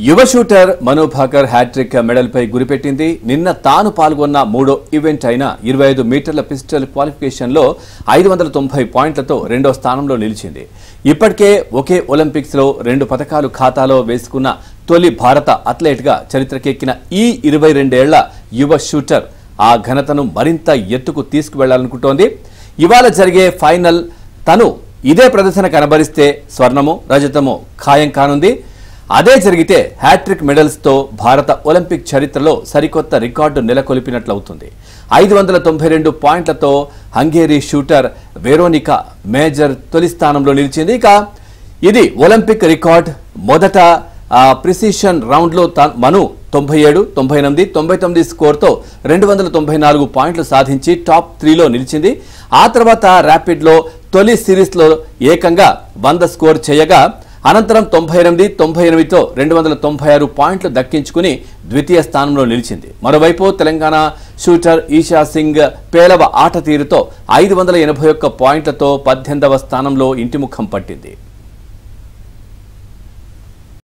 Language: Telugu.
యువ షూటర్ మను భాకర్ హ్యాట్రిక్ మెడల్పై గురిపెట్టింది. నిన్న తాను పాల్గొన్న మూడో ఈవెంట్ అయిన 25 మీటర్ల పిస్టల్ క్వాలిఫికేషన్లో 590 పాయింట్లతో రెండో స్థానంలో నిలిచింది. ఇప్పటికే ఒకే ఒలింపిక్స్లో 2 పతకాలు ఖాతాలో వేసుకున్న తొలి భారత అథ్లెట్గా చరిత్రకెక్కిన ఈ 22 ఏళ్ల యువ షూటర్ ఆ ఘనతను మరింత ఎత్తుకు తీసుకువెళ్లాలనుకుంటోంది. ఇవాళ జరిగే ఫైనల్ తను ఇదే ప్రదర్శన కనబరిస్తే స్వర్ణము రజతము ఖాయం కానుంది. అదే జరిగితే హ్యాట్రిక్ మెడల్స్తో భారత ఒలింపిక్ చరిత్రలో సరికొత్త రికార్డు నెలకొల్పినట్లవుతుంది. 592 పాయింట్లతో హంగేరీ షూటర్ వెరోనికా మేజర్ తొలి స్థానంలో నిలిచింది. ఇక ఇది ఒలింపిక్ రికార్డ్. మొదట ప్రిసిషన్ రౌండ్లో మను 97, 98, 99 స్కోర్తో 294 పాయింట్లు సాధించి టాప్ 3లో నిలిచింది. ఆ తర్వాత ర్యాపిడ్లో తొలి సిరీస్లో ఏకంగా 100 స్కోర్ చేయగా అనంతరం 98, 98తో 296 పాయింట్లు దక్కించుకుని ద్వితీయ స్థానంలో నిలిచింది. మరోవైపు తెలంగాణ షూటర్ ఈషా సింగ్ పేలవ ఆట తీరుతో 581 పాయింట్లతో 18వ స్థానంలో ఇంటిముఖం పట్టింది.